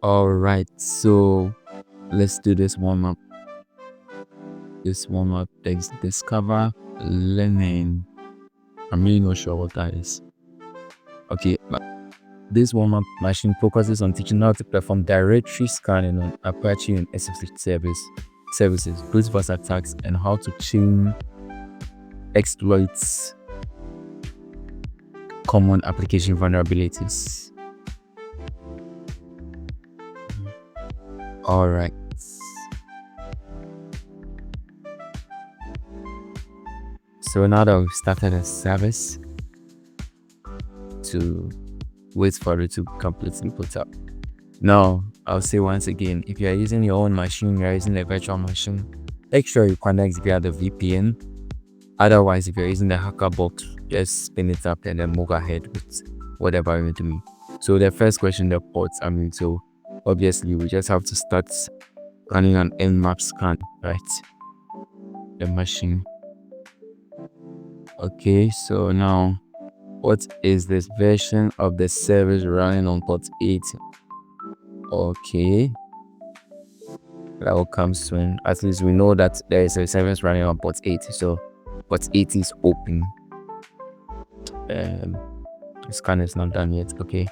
All right, so let's do this warm up. This warm up takes discover learning. I'm really not sure what that is. Okay, but this warm up machine focuses on teaching how to perform directory scanning on Apache and SSH services, brute force attacks, and how to chain exploits common application vulnerabilities. All right. So now that we've started a service, to wait for it to completely put up. Now, I'll say once again, if you are using your own machine, you're using a virtual machine, make sure you connect via the VPN. Otherwise, if you're using the hacker box, just spin it up and then move ahead with whatever you're doing. So the first question, the ports, so obviously we just have to start running an nmap scan, right? The machine. Okay, so now what is this version of the service running on port 80? Okay, that will come soon. At least we know that there is a service running on port 80, so port 80 is open. The scan is not done yet. Okay,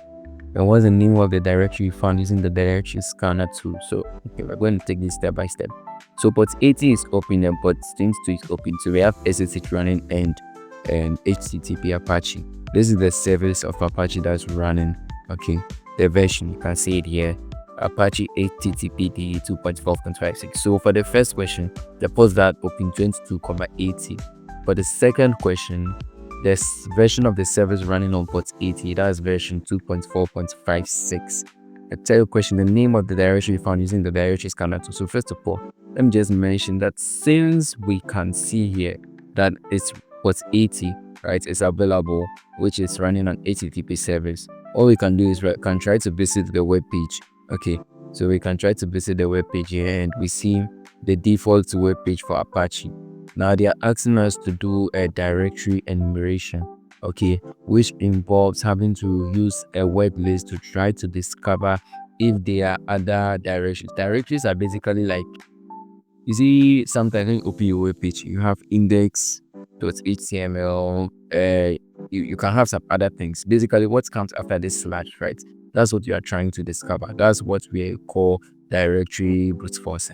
and what's the name of the directory found using the directory scanner tool? So okay, we're going to take this step by step. So port 80 is open and port 22 is open. So we have SSH running and HTTP Apache. This is the service of Apache that's running. Okay, the version, you can see it here, Apache HTTPD 2.12.56. So for the first question, the ports that open 22,80. For the second question, this version of the service running on port 80, that's version 2.4.56. A third question, the name of the directory found using the directory scanner tool. So first of all, let me just mention that since we can see here that it's port 80, right, is available, which is running an HTTP service, all we can do is we can try to visit the web page. Okay, so we can try to visit the web page here and we see the default web page for Apache. Now they are asking us to do a directory enumeration, okay, which involves having to use a web list to try to discover if there are other directories. Directories are basically like, you see, sometimes when you open your web page, you have index.html, you can have some other things. Basically, what comes after this slash, right? That's what you are trying to discover. That's what we call directory brute force.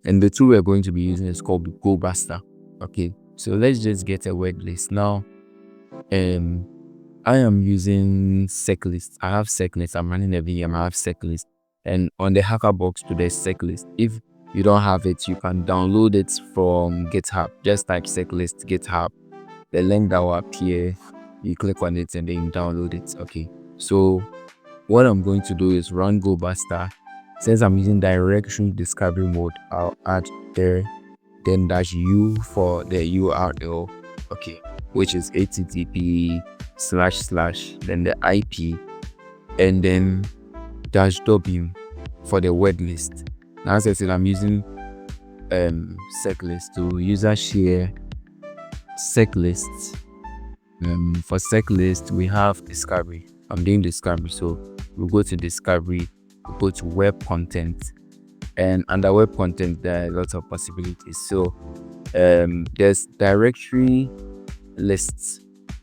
And the tool we're going to be using is called GoBuster. Okay, so let's just get a word list. Now, I am using SecList. I have SecList. I'm running a VM. I have SecList. And on the hacker box to the SecList, if you don't have it, you can download it from GitHub. Just type SecList GitHub. The link that will appear, you click on it and then you download it. Okay, so what I'm going to do is run GoBuster. Since I'm using directory discovery mode, I'll add there then -u for the URL, okay, which is http / then the IP, and then -w for the word list. Now, as I said, I'm using SecList to user share SecList. For SecList, we have discovery. I'm doing discovery, so we'll go to discovery, we'll go to web content, and under web content there are lots of possibilities. So there's directory lists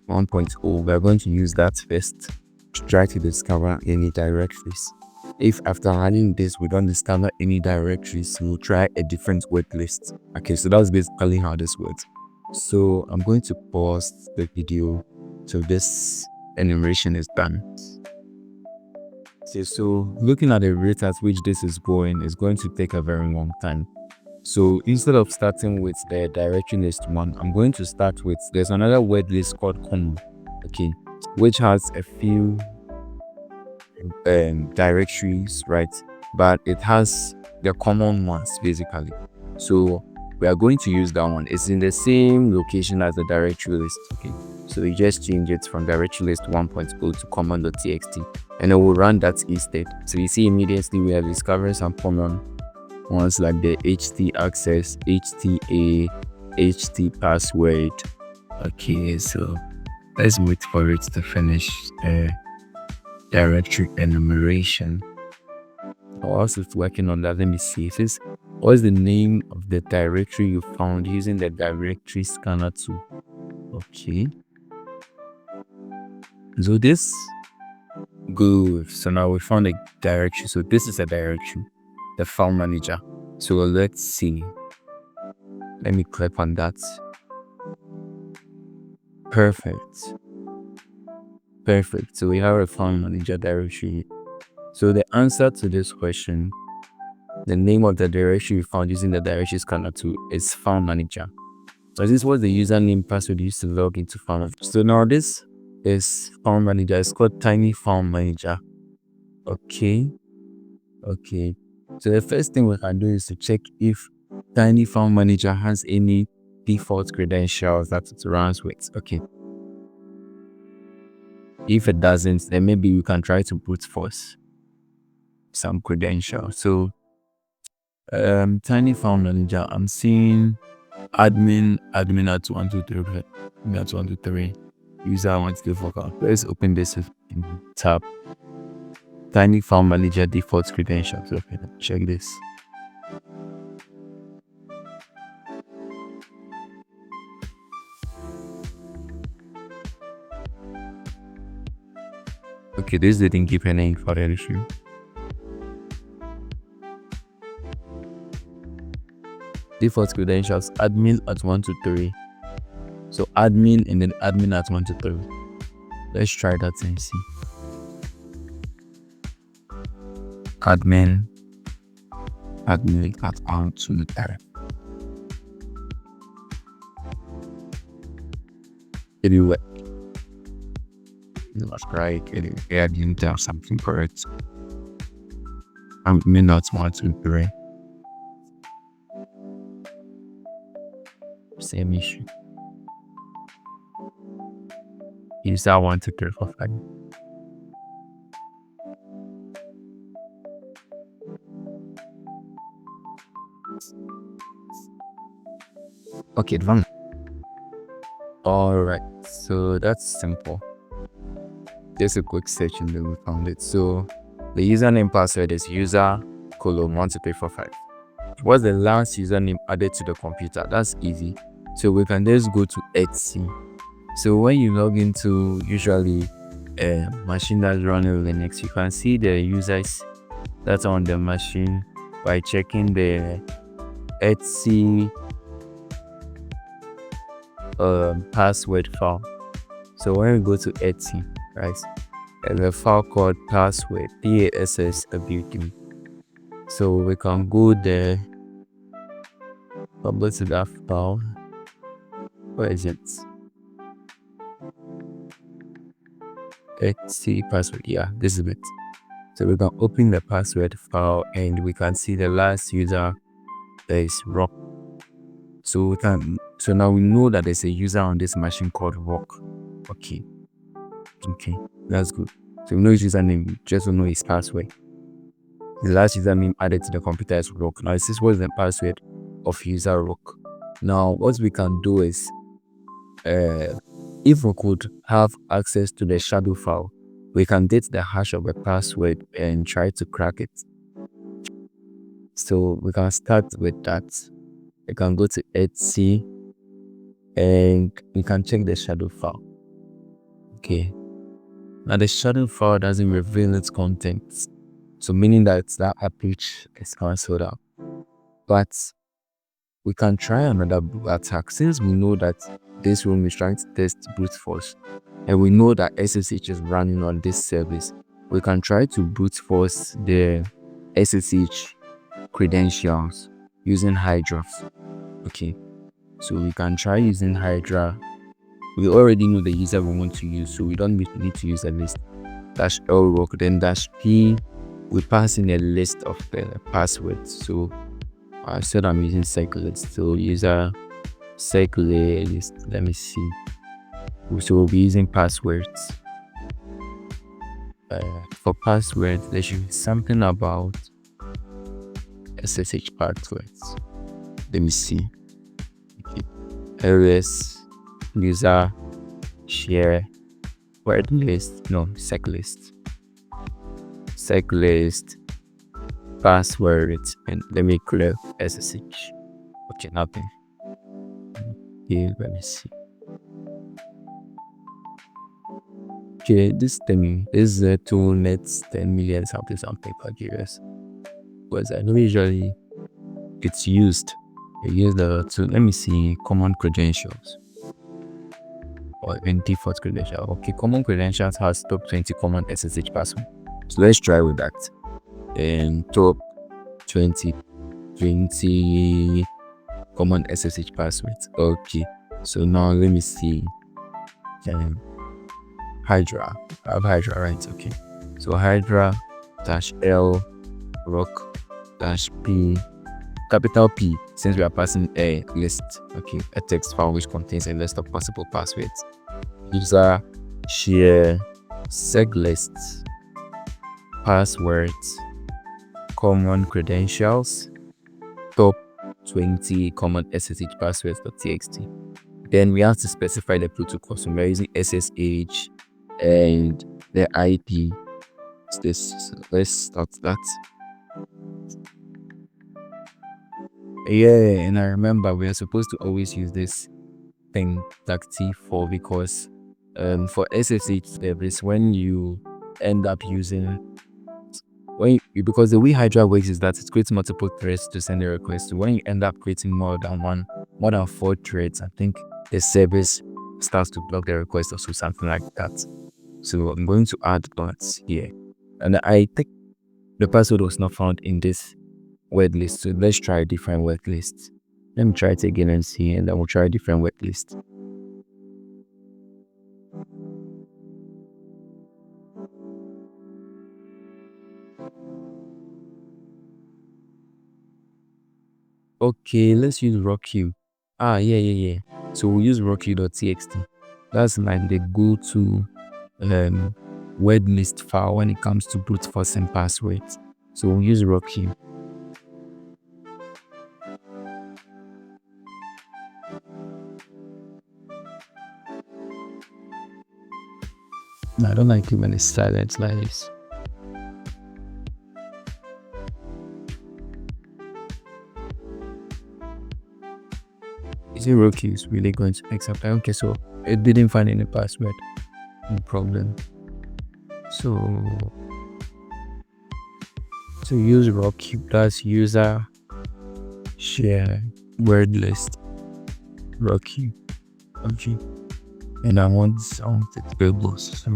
1.0. we're going to use that first to try to discover any directories. If after running this we don't discover any directories, we'll try a different word list. Okay, so that's basically how this works. So I'm going to pause the video till this enumeration is done. So looking at the rate at which this is going is going to take a very long time. So instead of starting with the directory list one, I'm going to start with, there's another word list called common, okay, which has a few directories, right? But it has the common ones basically. So we are going to use that one. It's in the same location as the directory list. Okay, so you just change it from directory list 1.0 to common.txt, and it will run that instead. So you see immediately we are discovering some common ones like the ht access, hta, ht password. Okay, so let's wait for it to finish directory enumeration. Whilst it's working on that, let me see. It says, what's the name of the directory you found using the directory scanner tool? Okay. So this good. So now we found a directory. So this is a directory, the file manager. So let's see. Let me click on that. Perfect. So we have a file manager directory. So the answer to this question, the name of the directory we found using the directory scanner tool is file manager. So this was the username password used to log into file manager. So now this is file manager. It's called tiny file manager. Okay. So the first thing we can do is to check if tiny file manager has any default credentials that it runs with. Okay. If it doesn't, then maybe we can try to brute force some credentials. So tiny file manager, I'm seeing admin at 123, at 123, user 124. Let's open this tab. Tiny file manager default credentials. Okay, check this. Okay, this didn't give any further issue. Default credentials, admin at 123. So admin and then admin at 123. Let's try that and see. Admin at 123. It will work. That's right. I didn't tell something correct. Admin at 123. Same issue. User 12345. Okay, done. Alright, so that's simple. Just a quick search and then we found it. So the username password is user:12345. What's the last username added to the computer? That's easy. So we can just go to Etsy. So when you log into usually a machine that's running Linux, you can see the users that's on the machine by checking the Etsy password file. So when we go to Etsy, right, there's a file called password, PASSWD. So we can go there, publish that file. Where is it? Etsy password. Yeah, this is it. So we can open the password file and we can see the last user is Rock. So now we know that there's a user on this machine called Rock. Okay, that's good. So we know his username, just to know his password. The last username added to the computer is Rock. Now this was the password of user Rock. Now what we can do is, if we could have access to the shadow file, we can date the hash of a password and try to crack it. So we can start with that. We can go to Etsy and we can check the shadow file. Okay. Now the shadow file doesn't reveal its contents. So meaning that that page is cancelled out. But we can try another attack. Since we know that this room is trying to test brute force and we know that SSH is running on this service, we can try to brute force the SSH credentials using Hydra. Okay, so we can try using Hydra. We already know the user we want to use, so we don't need to use a list. -L rock, then -p, we pass in a list of the passwords. So I said I'm using cyclist, so user cyclist. Let me see. So we'll be using passwords. For passwords, there should be something about SSH passwords. Let me see. Okay. LS user share word list. No, cyclist. password, and let me clear SSH. Okay, nothing. Okay, let me see. Okay, this thing is a tool nets 10 million something per GS. Because I know usually it's used. I use the to let me see common credentials or even default credential. Okay, common credentials has top 20 common SSH password. So let's try with that. And top 20 common SSH passwords. Okay, so now let me see. Hydra. I have Hydra, right? Okay. So Hydra -L rock -P capital P, since we are passing a list. Okay, a text file which contains a list of possible passwords. User share seg lists passwords common credentials top 20 common SSH passwords.txt. Then we have to specify the protocol. So we're using SSH and the IP. This, let's start that. Yeah, and I remember we are supposed to always use this thing T4 because for SSH service, when you end up using because the way Hydra works is that it creates multiple threads to send a request to. When you end up creating more than 4 threads, I think the service starts to block the request or so, something like that. So I'm going to add that here, and I think the password was not found in this word list. So let's try a different word list. Let me try it again and see, and then we'll try a different word list. Okay, let's use rockq. Yeah. So we'll use rockq.txt. That's like the go-to word list file when it comes to brute forcing passwords. So we'll use rockq. I don't like it when it's silent like this. Is it rockq is really going to accept? Okay, so it didn't find any password. No problem. So use rockq. That's user share word list rockq. Okay, and I want some tables.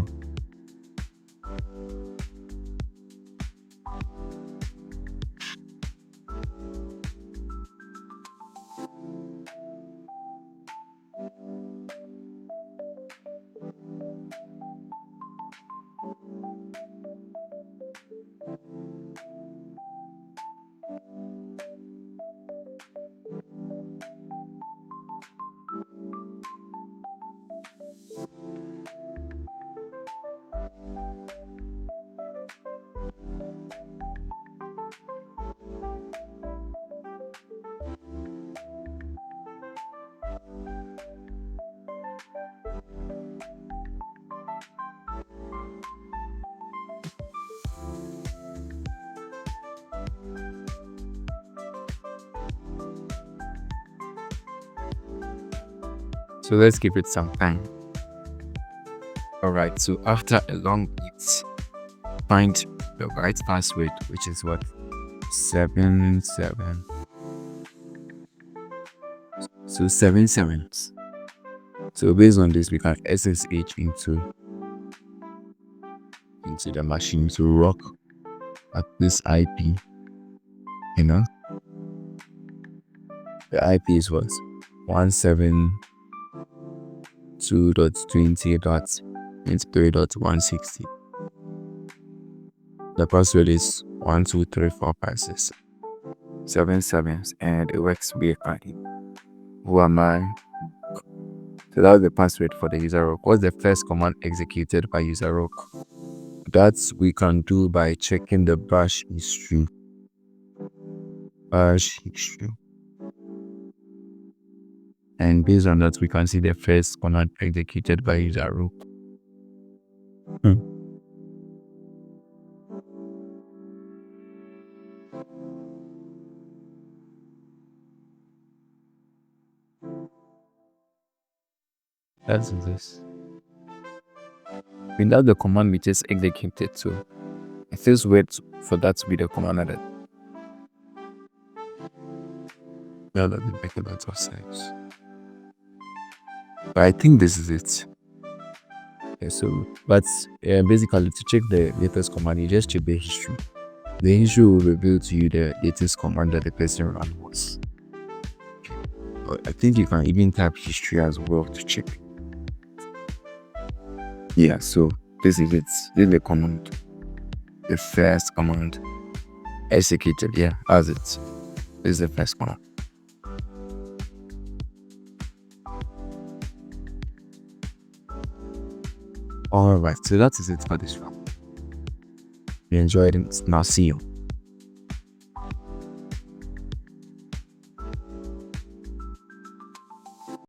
So let's give it some time. Alright, so after a long wait, find the right password, which is what? 77. So 7 sevens. So based on this, we can SSH into the machine to rock at this IP. You know, the IP is what? 172.20.23.160. The password is 123456. 7 sevens, and it works BFI. Who am I? So that's the password for the user rock. What's the first command executed by user rock? That we can do by checking the bash history. And based on that, we can see the first command executed by user rock. That's this. Without the command we just executed, so it feels weird for that to be the command that doesn't make a lot of sense. But I think this is it. Yeah, so, but basically, to check the latest command, you just check the history. The history will reveal to you the latest command that the person ran was. But I think you can even type history as well to check. Yeah, so this is it. This is the command. The first command executed. Yeah, as it. This is the first command. Alright, so that is it for this round. You enjoyed it. Now see you.